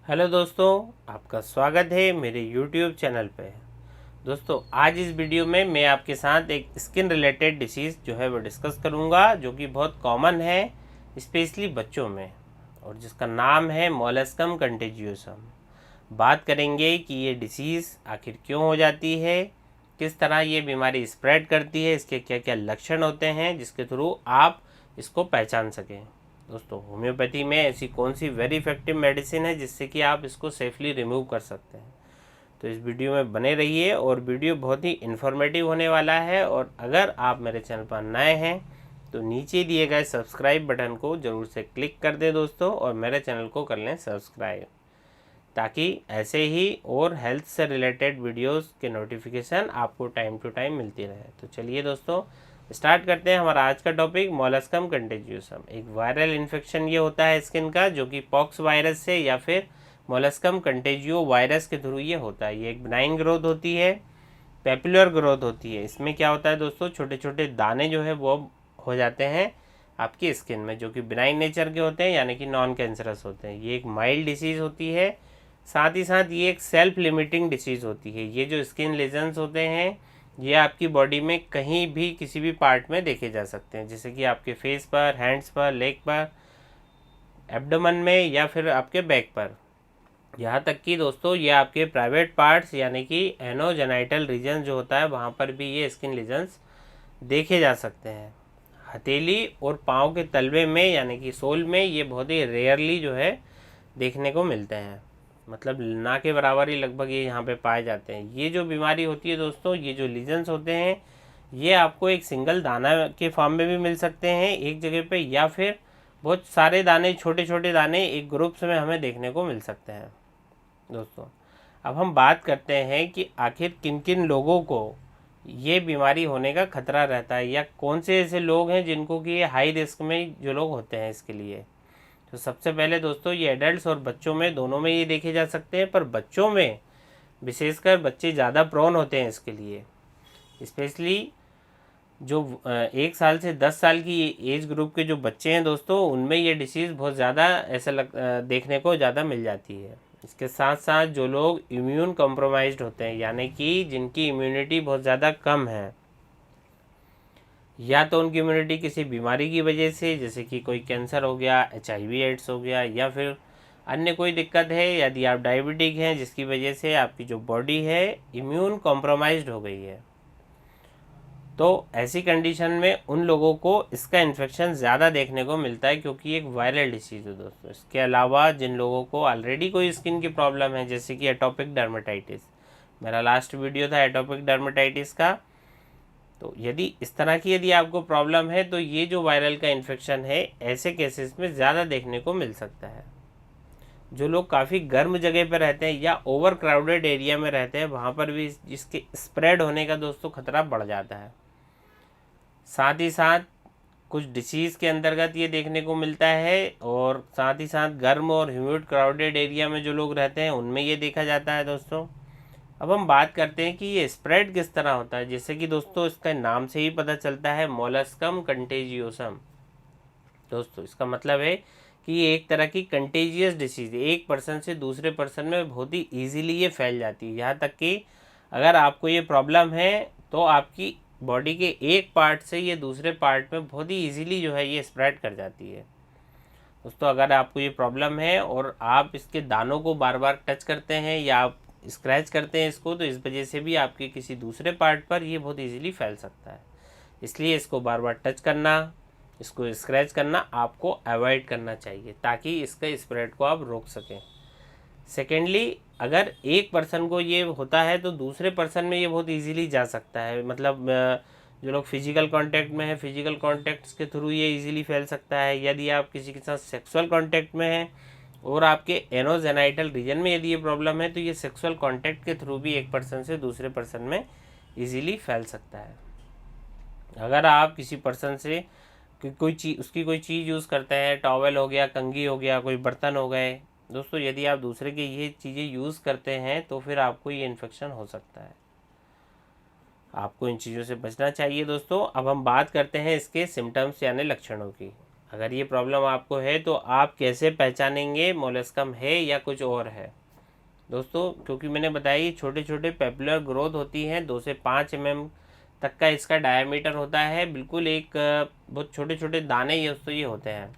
Hello दोस्तों, आपका स्वागत है मेरे YouTube चैनल पे। दोस्तों, आज इस वीडियो में मैं आपके साथ एक स्किन रिलेटेड डिसीज़ जो है वो डिस्कस करूंगा, जो कि बहुत कॉमन है स्पेशली बच्चों में, और जिसका नाम है मोलस्कम कंटेजियोसम। बात करेंगे कि ये डिसीज़ आखिर क्यों हो जाती है, किस तरह ये बीमारी स्प्रेड करती है, इसके क्या क्या लक्षण होते हैं जिसके थ्रू आप इसको पहचान सकें। दोस्तों, होम्योपैथी में ऐसी कौन सी वेरी इफेक्टिव मेडिसिन है जिससे कि आप इसको सेफली रिमूव कर सकते हैं। तो इस वीडियो में बने रहिए, और वीडियो बहुत ही इन्फॉर्मेटिव होने वाला है। और अगर आप मेरे चैनल पर नए हैं तो नीचे दिए गए सब्सक्राइब बटन को ज़रूर से क्लिक कर दें दोस्तों, और मेरे चैनल को कर लें सब्सक्राइब, ताकि ऐसे ही और हेल्थ से रिलेटेड वीडियोस के नोटिफिकेशन आपको टाइम टू टाइम मिलती रहे। तो चलिए दोस्तों, स्टार्ट करते हैं हमारा आज का टॉपिक, मोलस्कम कंटेजियोसम। एक वायरल इन्फेक्शन ये होता है स्किन का, जो कि पॉक्स वायरस से या फिर मोलस्कम कंटेजियो वायरस के थ्रू ये होता है। ये एक बिनाइन ग्रोथ होती है, पेपुलर ग्रोथ होती है। इसमें क्या होता है दोस्तों, छोटे छोटे दाने जो है वो हो जाते हैं आपकी स्किन में, जो कि बिनाइन नेचर के होते हैं, यानी कि नॉन कैंसरस होते हैं। ये एक माइल्ड डिसीज़ होती है। साथ ही साथ ये एक सेल्फ लिमिटिंग डिसीज़ होती है। ये जो स्किन लेजन्स होते हैं ये आपकी बॉडी में कहीं भी किसी भी पार्ट में देखे जा सकते हैं, जैसे कि आपके फेस पर, हैंड्स पर, लेग पर, एब्डोमेन में, या फिर आपके बैक पर। यहाँ तक कि दोस्तों ये आपके प्राइवेट पार्ट्स यानी कि एनोजेनाइटल रीजन जो होता है वहाँ पर भी ये स्किन लीजन्स देखे जा सकते हैं। हथेली और पाँव के तलवे में यानी कि सोल में ये बहुत ही रेयरली जो है देखने को मिलते हैं, मतलब ना के बराबर ही लगभग ये यहाँ पे पाए जाते हैं। ये जो बीमारी होती है दोस्तों, ये जो लीजन्स होते हैं ये आपको एक सिंगल दाना के फॉर्म में भी मिल सकते हैं एक जगह पे, या फिर बहुत सारे दाने, छोटे छोटे दाने एक ग्रुप्स में हमें देखने को मिल सकते हैं। दोस्तों, अब हम बात करते हैं कि आखिर किन किन लोगों को ये बीमारी होने का खतरा रहता है, या कौन से ऐसे लोग हैं जिनको कि ये हाई रिस्क में जो लोग होते हैं इसके लिए। तो सबसे पहले दोस्तों, ये एडल्ट्स और बच्चों में दोनों में ये देखे जा सकते हैं, पर बच्चों में विशेषकर बच्चे ज़्यादा प्रोन होते हैं इसके लिए। स्पेशली जो 1 साल से 10 साल की एज ग्रुप के जो बच्चे हैं दोस्तों, उनमें ये डिसीज़ बहुत ज़्यादा देखने को ज़्यादा मिल जाती है। इसके साथ साथ जो लोग इम्यून कॉम्प्रोमाइज्ड होते हैं, यानी कि जिनकी इम्यूनिटी बहुत ज़्यादा कम है, या तो उनकी इम्यूनिटी किसी बीमारी की वजह से, जैसे कि कोई कैंसर हो गया, HIV एड्स हो गया, या फिर अन्य कोई दिक्कत है, यदि आप डायबिटिक हैं जिसकी वजह से आपकी जो बॉडी है इम्यून कॉम्प्रोमाइज्ड हो गई है, तो ऐसी कंडीशन में उन लोगों को इसका इन्फेक्शन ज़्यादा देखने को मिलता है, क्योंकि एक वायरल डिसीज़ है दोस्तों। इसके अलावा जिन लोगों को ऑलरेडी कोई स्किन की प्रॉब्लम है, जैसे कि एटोपिक डर्मेटाइटिस, मेरा लास्ट वीडियो था एटोपिक डर्मेटाइटिस का, तो यदि इस तरह की यदि आपको प्रॉब्लम है तो ये जो वायरल का इन्फेक्शन है ऐसे केसेस में ज़्यादा देखने को मिल सकता है। जो लोग काफ़ी गर्म जगह पर रहते हैं या ओवर क्राउडेड एरिया में रहते हैं, वहाँ पर भी इसके स्प्रेड होने का दोस्तों खतरा बढ़ जाता है। साथ ही साथ कुछ डिसीज़ के अंतर्गत ये देखने को मिलता है, और साथ ही साथ गर्म और ह्यूमिड क्राउडेड एरिया में जो लोग रहते हैं उनमें ये देखा जाता है दोस्तों। अब हम बात करते हैं कि ये स्प्रेड किस तरह होता है। जैसे कि दोस्तों इसका नाम से ही पता चलता है, मोलस्कम कंटेजियोसम। दोस्तों, इसका मतलब है कि ये एक तरह की कंटेजियस डिसीज़ है, एक पर्सन से दूसरे पर्सन में बहुत ही ईजीली ये फैल जाती है। यहाँ तक कि अगर आपको ये प्रॉब्लम है तो आपकी बॉडी के एक पार्ट से ये दूसरे पार्ट में बहुत ही ईजीली जो है ये स्प्रेड कर जाती है। दोस्तों, अगर आपको ये प्रॉब्लम है और आप इसके दानों को बार बार टच करते हैं या आप स्क्रैच करते हैं इसको, तो इस वजह से भी आपके किसी दूसरे पार्ट पर ये बहुत इजीली फैल सकता है। इसलिए इसको बार बार टच करना, इसको स्क्रैच करना आपको अवॉइड करना चाहिए, ताकि इसके स्प्रेड को आप रोक सकें। सेकेंडली, अगर एक पर्सन को ये होता है तो दूसरे पर्सन में ये बहुत इजीली जा सकता है। मतलब जो लोग फिजिकल कांटेक्ट में है, फिजिकल कांटेक्ट्स के थ्रू ये इजीली फैल सकता है। यदि आप किसी के साथ सेक्सुअल कांटेक्ट में हैं और आपके एनोजेनाइटल रीजन में यदि ये प्रॉब्लम है, तो ये सेक्सुअल कांटेक्ट के थ्रू भी एक पर्सन से दूसरे पर्सन में इजीली फैल सकता है। अगर आप किसी पर्सन से कोई चीज़, उसकी कोई चीज़ यूज़ करते हैं, टॉवल हो गया, कंघी हो गया, कोई बर्तन हो गए, दोस्तों यदि आप दूसरे के ये चीज़ें यूज़ करते हैं तो फिर आपको ये इन्फेक्शन हो सकता है। आपको इन चीज़ों से बचना चाहिए दोस्तों। अब हम बात करते हैं इसके सिम्टम्स यानी लक्षणों की। अगर ये प्रॉब्लम आपको है तो आप कैसे पहचानेंगे मोलस्कम है या कुछ और है दोस्तों? क्योंकि मैंने बताया ये छोटे छोटे पेपुलर ग्रोथ होती हैं, 2 से 5 mm तक का इसका डायमीटर होता है। बिल्कुल एक बहुत छोटे छोटे दाने ये दोस्तों ये होते हैं।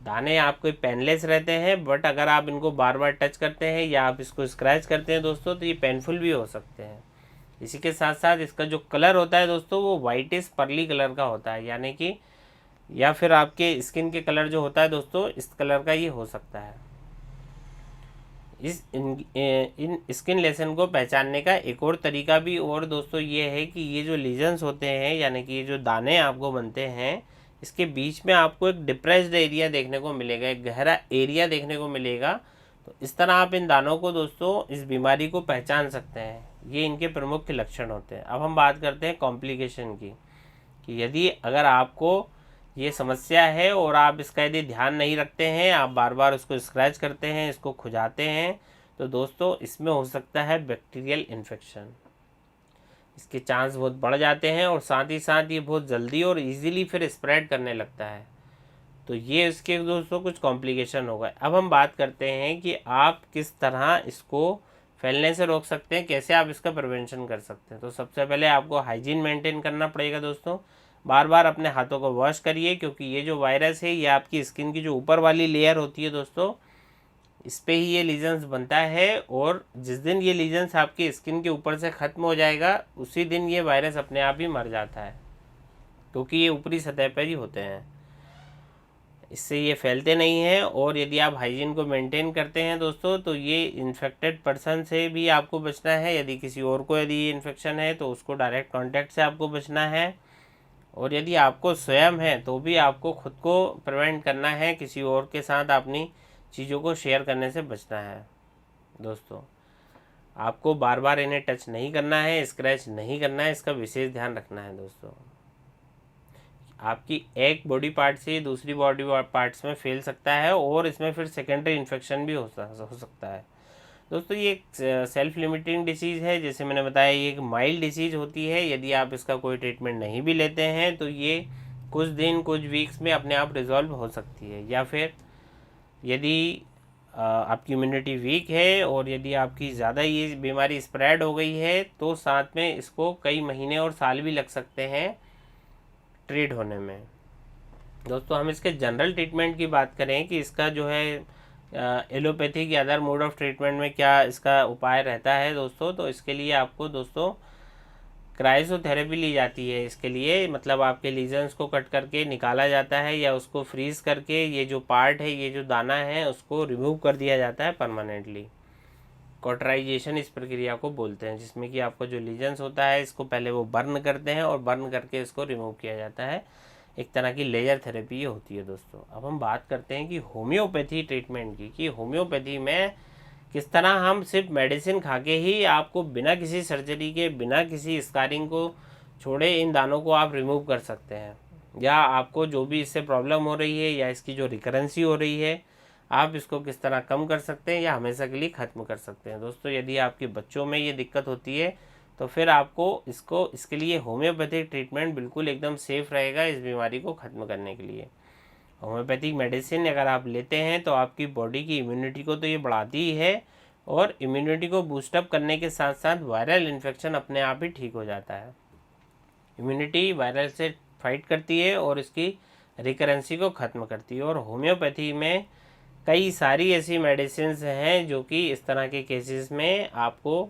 दाने आपके पेनलेस रहते हैं, बट अगर आप इनको बार बार टच करते हैं या आप इसको स्क्रैच करते हैं दोस्तों तो ये पेनफुल भी हो सकते हैं। इसी के साथ साथ इसका जो कलर होता है दोस्तों वो वाइटिश पर्ली कलर का होता है, यानी कि या फिर आपके स्किन के कलर जो होता है दोस्तों इस कलर का ये हो सकता है। इन स्किन लेसन को पहचानने का एक और तरीका भी और दोस्तों ये है कि ये जो लीजन्स होते हैं, यानी कि ये जो दाने आपको बनते हैं, इसके बीच में आपको एक डिप्रेस्ड एरिया देखने को मिलेगा, एक गहरा एरिया देखने को मिलेगा। तो इस तरह आप इन दानों को दोस्तों इस बीमारी को पहचान सकते हैं। ये इनके प्रमुख लक्षण होते हैं। अब हम बात करते हैं कॉम्प्लिकेशन की, कि यदि अगर आपको ये समस्या है और आप इसका यदि ध्यान नहीं रखते हैं, आप बार बार उसको स्क्रैच करते हैं, इसको खुजाते हैं, तो दोस्तों इसमें हो सकता है बैक्टीरियल इन्फेक्शन। इसके चांस बहुत बढ़ जाते हैं और साथ ही साथ ये बहुत जल्दी और इजीली फिर स्प्रेड करने लगता है। तो ये इसके दोस्तों कुछ कॉम्प्लिकेशन हो गए। अब हम बात करते हैं कि आप किस तरह इसको फैलने से रोक सकते हैं, कैसे आप इसका प्रिवेंशन कर सकते हैं। तो सबसे पहले आपको हाइजीन मेंटेन करना पड़ेगा दोस्तों। बार बार अपने हाथों को वॉश करिए, क्योंकि ये जो वायरस है ये आपकी स्किन की जो ऊपर वाली लेयर होती है दोस्तों, इस पे ही ये लीजन्स बनता है। और जिस दिन ये लीजन्स आपकी स्किन के ऊपर से ख़त्म हो जाएगा उसी दिन ये वायरस अपने आप ही मर जाता है, क्योंकि ये ऊपरी सतह पर ही होते हैं, इससे ये फैलते नहीं हैं। और यदि आप हाइजीन को मेंटेन करते हैं दोस्तों तो ये इन्फेक्टेड पर्सन से भी आपको बचना है। यदि किसी और को यदि इन्फेक्शन है तो उसको डायरेक्ट कांटेक्ट से आपको बचना है। और यदि आपको स्वयं है तो भी आपको खुद को प्रिवेंट करना है, किसी और के साथ अपनी चीज़ों को शेयर करने से बचना है दोस्तों। आपको बार बार इन्हें टच नहीं करना है, स्क्रैच नहीं करना है, इसका विशेष ध्यान रखना है दोस्तों। आपकी एक बॉडी पार्ट से दूसरी बॉडी पार्ट्स में फैल सकता है और इसमें फिर सेकेंडरी इन्फेक्शन भी हो सकता है दोस्तों। ये एक सेल्फ लिमिटिंग डिसीज़ है, जैसे मैंने बताया ये एक माइल्ड डिसीज़ होती है। यदि आप इसका कोई ट्रीटमेंट नहीं भी लेते हैं तो ये कुछ दिन कुछ वीक्स में अपने आप रिजॉल्व हो सकती है। या फिर यदि आपकी इम्यूनिटी वीक है और यदि आपकी ज़्यादा ये बीमारी स्प्रेड हो गई है तो साथ में इसको कई महीने और साल भी लग सकते हैं ट्रीट होने में दोस्तों। हम इसके जनरल ट्रीटमेंट की बात करें कि इसका जो है एलोपैथी की अदर मोड ऑफ ट्रीटमेंट में क्या इसका उपाय रहता है दोस्तों, तो इसके लिए आपको दोस्तों क्रायोथेरेपी ली जाती है। इसके लिए मतलब आपके लीजन्स को कट करके निकाला जाता है या उसको फ्रीज करके ये जो पार्ट है, ये जो दाना है, उसको रिमूव कर दिया जाता है परमानेंटली। कॉटराइजेशन इस प्रक्रिया को बोलते हैं, जिसमें कि आपका जो लीजन्स होता है इसको पहले वो बर्न करते हैं और बर्न करके इसको रिमूव किया जाता है। एक तरह की लेजर थेरेपी ये होती है दोस्तों। अब हम बात करते हैं कि होम्योपैथी ट्रीटमेंट की, कि होम्योपैथी में किस तरह हम सिर्फ मेडिसिन खा के ही आपको बिना किसी सर्जरी के, बिना किसी स्कारिंग को छोड़े इन दानों को आप रिमूव कर सकते हैं। या आपको जो भी इससे प्रॉब्लम हो रही है या इसकी जो रिकरेंसी हो रही है, आप इसको किस तरह कम कर सकते हैं या हमेशा के लिए ख़त्म कर सकते हैं दोस्तों। यदि आपके बच्चों में ये दिक्कत होती है तो फिर आपको इसके लिए होम्योपैथिक ट्रीटमेंट बिल्कुल एकदम सेफ़ रहेगा इस बीमारी को ख़त्म करने के लिए। होम्योपैथिक मेडिसिन अगर आप लेते हैं तो आपकी बॉडी की इम्यूनिटी को तो ये बढ़ाती ही है, और इम्यूनिटी को बूस्टअप करने के साथ साथ वायरल इन्फेक्शन अपने आप ही ठीक हो जाता है। इम्यूनिटी वायरल से फाइट करती है और इसकी रिकरेंसी को ख़त्म करती है। और होम्योपैथी में कई सारी ऐसी मेडिसिन्स हैं जो कि इस तरह के केसेस में आपको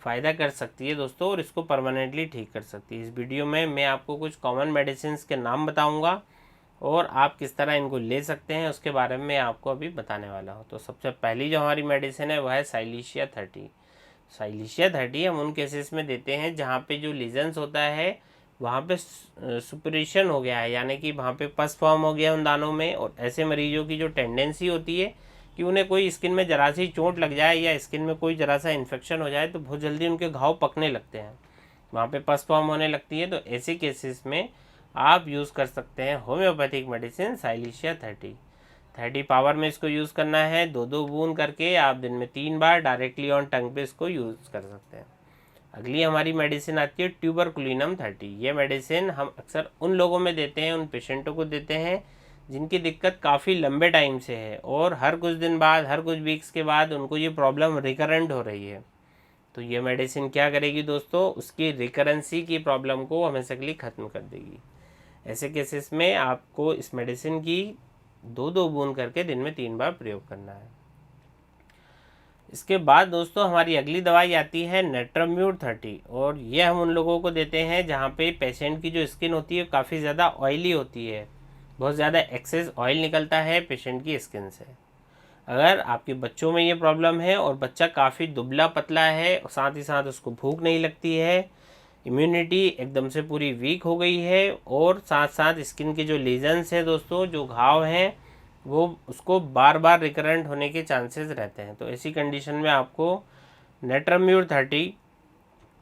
फ़ायदा कर सकती है दोस्तों, और इसको परमानेंटली ठीक कर सकती है। इस वीडियो में मैं आपको कुछ कॉमन मेडिसिन्स के नाम बताऊंगा और आप किस तरह इनको ले सकते हैं उसके बारे में आपको अभी बताने वाला हूँ। तो सबसे पहली जो हमारी मेडिसिन है वह है साइलिशिया 30। साइलिशिया 30 हम उन केसेस में देते हैं जहाँ पे जो लीजन्स होता है वहाँ पे सुपरेशन हो गया है, यानी कि वहाँ पे पस फॉर्म हो गया उन दानों में। और ऐसे मरीजों की जो टेंडेंसी होती है कि उन्हें कोई स्किन में ज़रा सी चोट लग जाए या स्किन में कोई ज़रा सा इन्फेक्शन हो जाए तो बहुत जल्दी उनके घाव पकने लगते हैं, वहाँ पे पस फॉर्म होने लगती है। तो ऐसे केसेस में आप यूज़ कर सकते हैं होम्योपैथिक मेडिसिन साइलिशिया 30 पावर में इसको यूज़ करना है। 2-2 बूंद करके आप दिन में 3 बार डायरेक्टली ऑन टंग पे इसको यूज़ कर सकते हैं। अगली हमारी मेडिसिन आती है ट्यूबरकुलिनम 30। ये मेडिसिन हम अक्सर उन लोगों में देते हैं, उन पेशेंटों को देते हैं जिनकी दिक्कत काफ़ी लंबे टाइम से है और हर कुछ दिन बाद, हर कुछ वीक्स के बाद उनको ये प्रॉब्लम रिकरेंट हो रही है, तो ये मेडिसिन क्या करेगी दोस्तों, उसकी रिकरेंसी की प्रॉब्लम को हमेशा के लिए ख़त्म कर देगी। ऐसे केसेस में आपको इस मेडिसिन की 2-2 बूंद करके दिन में 3 बार प्रयोग करना है। इसके बाद दोस्तों हमारी अगली दवाई आती है नेट्रम्यूर 30, और ये हम उन लोगों को देते हैं जहाँ पे पेशेंट की जो स्किन होती है काफ़ी ज़्यादा ऑयली होती है, बहुत ज़्यादा एक्सेस ऑयल निकलता है पेशेंट की स्किन से। अगर आपके बच्चों में ये प्रॉब्लम है और बच्चा काफ़ी दुबला पतला है, साथ ही साथ उसको भूख नहीं लगती है, इम्यूनिटी एकदम से पूरी वीक हो गई है, और साथ साथ स्किन के जो लीजन्स हैं दोस्तों, जो घाव हैं, वो उसको बार बार रिकरेंट होने के चांसेस रहते हैं, तो ऐसी कंडीशन में आपको नेट्रम्यूर 30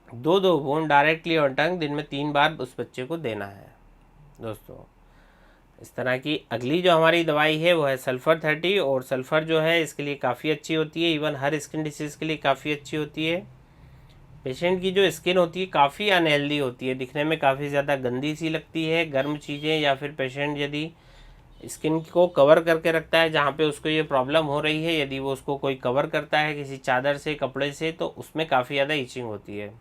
2-2 बूंद डायरेक्टली ऑन टंग दिन में 3 बार उस बच्चे को देना है दोस्तों। इस तरह की अगली जो हमारी दवाई है वो है सल्फ़र 30, और सल्फ़र जो है इसके लिए काफ़ी अच्छी होती है, इवन हर स्किन डिसीज़ के लिए काफ़ी अच्छी होती है। पेशेंट की जो स्किन होती है काफ़ी अनहेल्दी होती है, दिखने में काफ़ी ज़्यादा गंदी सी लगती है, गर्म चीज़ें, या फिर पेशेंट यदि स्किन को कवर करके रखता है जहाँ पे उसको ये प्रॉब्लम हो रही है, यदि वो उसको कोई कवर करता है किसी चादर से, कपड़े से, तो उसमें काफ़ी ज़्यादा ईचिंग होती है,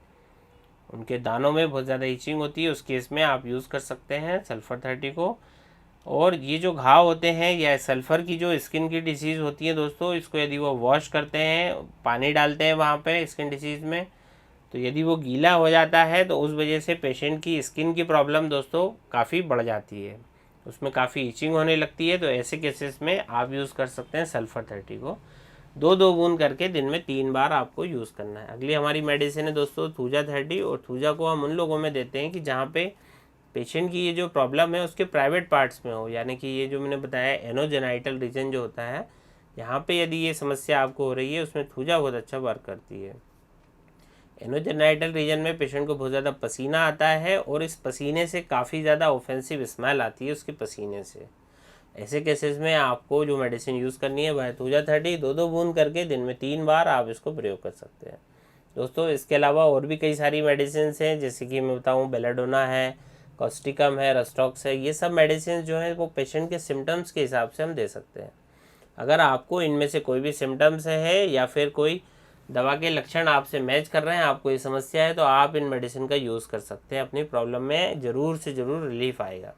उनके दानों में बहुत ज़्यादा ईचिंग होती है। उस केस में आप यूज़ कर सकते हैं सल्फ़र 30 को। और ये जो घाव होते हैं या सल्फ़र की जो स्किन की डिसीज़ होती है दोस्तों, इसको यदि वो वॉश करते हैं, पानी डालते हैं वहाँ पे स्किन डिसीज़ में, तो यदि वो गीला हो जाता है तो उस वजह से पेशेंट की स्किन की प्रॉब्लम दोस्तों काफ़ी बढ़ जाती है, उसमें काफ़ी इचिंग होने लगती है। तो ऐसे केसेस में आप यूज़ कर सकते हैं सल्फ़र 30 को 2-2 बूंद करके दिन में 3 बार आपको यूज़ करना है। अगली हमारी मेडिसिन है दोस्तों थूजा 30, और थूजा को हम उन लोगों में देते हैं कि जहाँ पे पेशेंट की ये जो प्रॉब्लम है उसके प्राइवेट पार्ट्स में हो, यानी कि ये जो मैंने बताया एनोजेनाइटल रीजन जो होता है, यहाँ पे यदि ये समस्या आपको हो रही है, उसमें थूजा बहुत अच्छा वर्क करती है। एनोजेनाइटल रीजन में पेशेंट को बहुत ज़्यादा पसीना आता है, और इस पसीने से काफ़ी ज़्यादा ऑफेंसिव स्मेल आती है उसके पसीने से। ऐसे केसेस में आपको जो मेडिसिन यूज़ करनी है वह है थूजा 30, 2-2 बूंद करके दिन में 3 बार आप इसको प्रयोग कर सकते हैं दोस्तों। इसके अलावा और भी कई सारी मेडिसिन हैं, जैसे कि मैं बताऊँ बेलाडोना है, कॉस्टिकम है, रस्टॉक्स है, ये सब मेडिसिन जो है वो पेशेंट के सिम्टम्स के हिसाब से हम दे सकते हैं। अगर आपको इनमें से कोई भी सिम्टम्स है या फिर कोई दवा के लक्षण आपसे मैच कर रहे हैं, आपको ये समस्या है, तो आप इन मेडिसिन का यूज़ कर सकते हैं, अपनी प्रॉब्लम में ज़रूर से ज़रूर रिलीफ आएगा।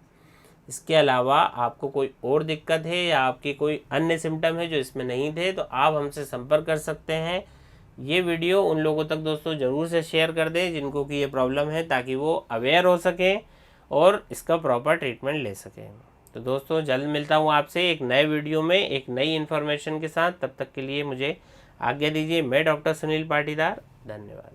इसके अलावा आपको कोई और दिक्कत है या आपकी कोई अन्य सिम्टम है जो इसमें नहीं थे, तो आप हमसे संपर्क कर सकते हैं। ये वीडियो उन लोगों तक दोस्तों ज़रूर से शेयर कर दें जिनको कि ये प्रॉब्लम है, ताकि वो अवेयर हो सकें और इसका प्रॉपर ट्रीटमेंट ले सकें। तो दोस्तों जल्द मिलता हूँ आपसे एक नए वीडियो में एक नई इन्फॉर्मेशन के साथ। तब तक के लिए मुझे आज्ञा दीजिए। मैं डॉक्टर सुनील पाटीदार, धन्यवाद।